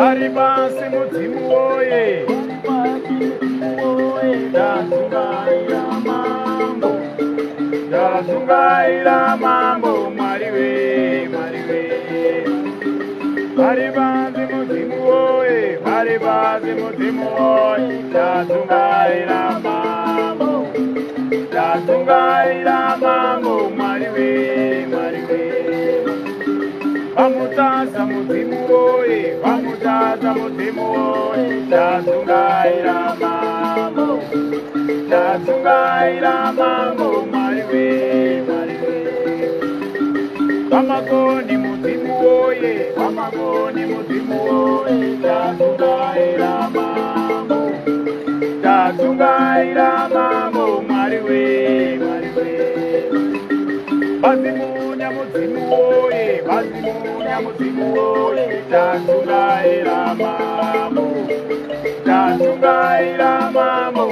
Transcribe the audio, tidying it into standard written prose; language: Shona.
Ari pasi mudzimu woye, ndadzungaira mambo, ndadzungaira mambo, Mwari we, Mwari we. Ari pasi mudzimu woye, ari pasi mudzimu woye, ndadzungaira mambo, ndadzungaira mambo, Mwari we, Mwari we. Vamutaza mudzimu woye, vamutaza mudzimu woye, ndadzungaira mambo, ndadzungaira mambo, Mwari we, Mwari we. Vamakoni mudzimu woye, vamakoni mudzimu woye, ndadzungaira mambo, ndadzungaira mambo, Mwari we, Mwari we. Vazimunya mudzimu woye, vazimunya mudzimu woye, ndadzungaira mambo, ndadzungaira mambo.